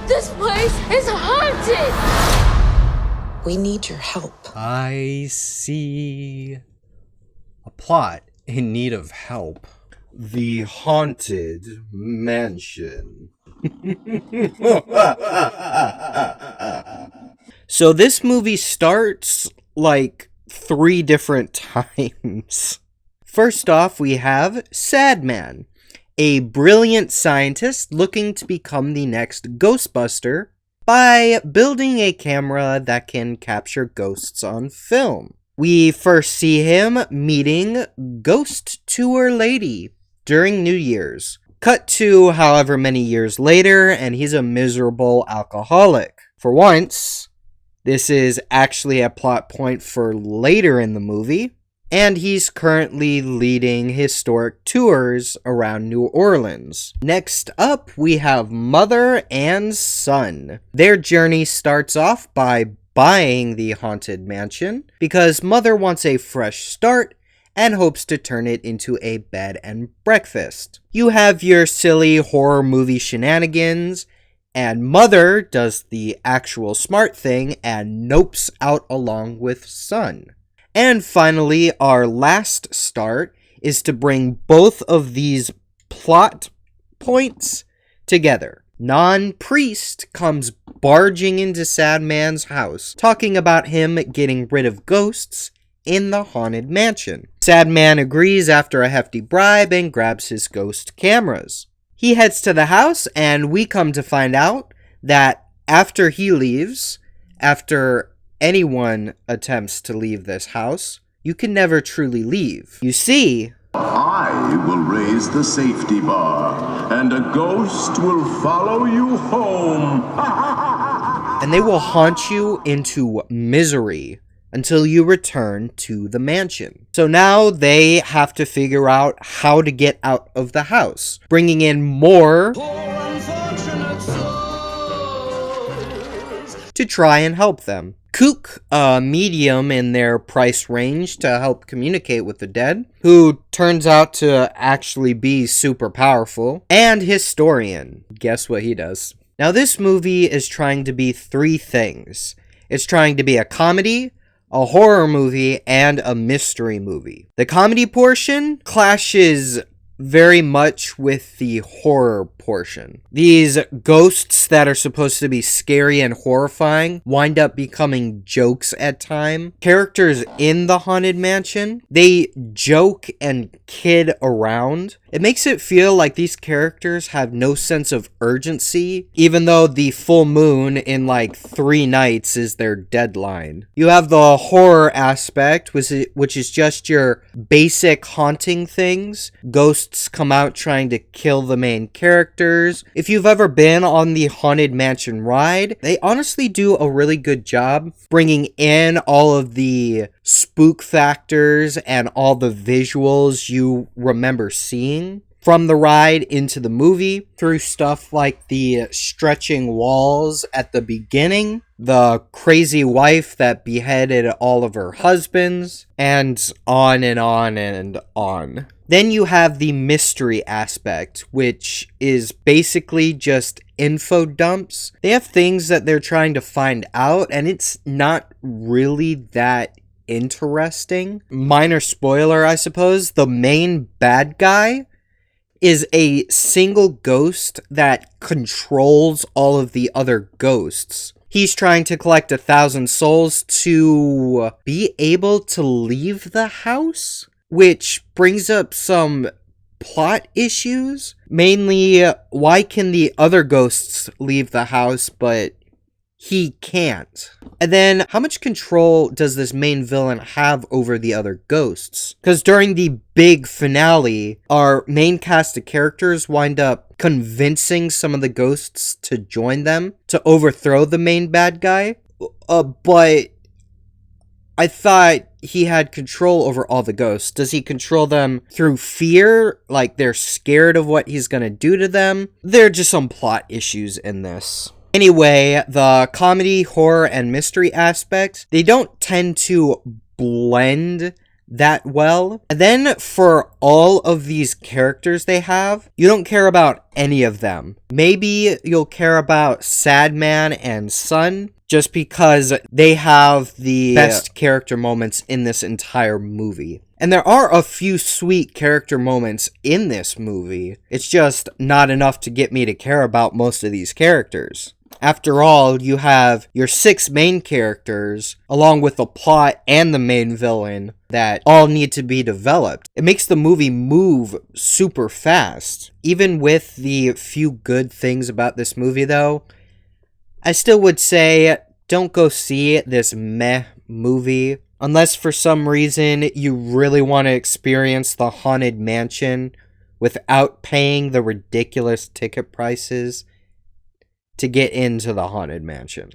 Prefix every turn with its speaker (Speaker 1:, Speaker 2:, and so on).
Speaker 1: This place is haunted!
Speaker 2: We need your help.
Speaker 3: I see a plot in need of help.
Speaker 4: The Haunted Mansion.
Speaker 3: So this movie starts like 3 different times. First off, we have Sadman, a brilliant scientist looking to become the next Ghostbuster by building a camera that can capture ghosts on film. We first see him meeting Ghost Tour Lady during New Year's. Cut to however many years later, and he's a miserable alcoholic. For once, this is actually a plot point for later in the movie, and he's currently leading historic tours around New Orleans. Next up, we have mother and son. Their journey starts off by buying the haunted mansion because mother wants a fresh start and hopes to turn it into a bed and breakfast. You have your silly horror movie shenanigans, and mother does the actual smart thing and nopes out along with son. And finally, our last start is to bring both of these plot points together. Non-priest comes barging into Sadman's house, talking about him getting rid of ghosts in the haunted mansion. Sadman agrees after a hefty bribe and grabs his ghost cameras. He heads to the house, and we come to find out that after he leaves, after anyone attempts to leave this house, you can never truly leave. You see,
Speaker 5: I will raise the safety bar, and a ghost will follow you home.
Speaker 3: and they will haunt you into misery until you return to the mansion. So now they have to figure out how to get out of the house, bringing in more to try and help them. Kook, a medium in their price range to help communicate with the dead, who turns out to actually be super powerful, and Historian. Guess what he does? Now this movie is trying to be 3 things. It's trying to be a comedy, a horror movie, and a mystery movie. The comedy portion clashes very much with the horror portion. These ghosts that are supposed to be scary and horrifying wind up becoming jokes at time. Characters in the haunted mansion, they joke and kid around. It makes it feel like these characters have no sense of urgency, even though the full moon in like 3 nights is their deadline. You have the horror aspect, which is just your basic haunting things. Ghosts come out trying to kill the main characters. If you've ever been on the Haunted Mansion ride, they honestly do a really good job bringing in all of the spook factors and all the visuals you remember seeing from the ride into the movie, through stuff like the stretching walls at the beginning, the crazy wife that beheaded all of her husbands, and on and on and on. Then you have the mystery aspect, which is basically just info dumps. They have things that they're trying to find out, and it's not really that interesting. Minor spoiler, I suppose. The main bad guy is a single ghost that controls all of the other ghosts. He's trying to collect 1,000 souls to be able to leave the house, which brings up some plot issues. Mainly, why can the other ghosts leave the house, but he can't? And then, how much control does this main villain have over the other ghosts? Because during the big finale, our main cast of characters wind up convincing some of the ghosts to join them to overthrow the main bad guy. But I thought he had control over all the ghosts. Does he control them through fear? Like they're scared of what he's gonna do to them? There are just some plot issues in this. Anyway, the comedy, horror, and mystery aspects, they don't tend to blend that well. And then for all of these characters they have, you don't care about any of them. Maybe you'll care about Sadman and Sun, just because they have the best character moments in this entire movie. And there are a few sweet character moments in this movie. It's just not enough to get me to care about most of these characters. After all, you have your 6 main characters, along with the plot and the main villain, that all need to be developed. It makes the movie move super fast. Even with the few good things about this movie, though, I still would say don't go see this meh movie. Unless for some reason you really want to experience the Haunted Mansion without paying the ridiculous ticket prices to get into the Haunted Mansion.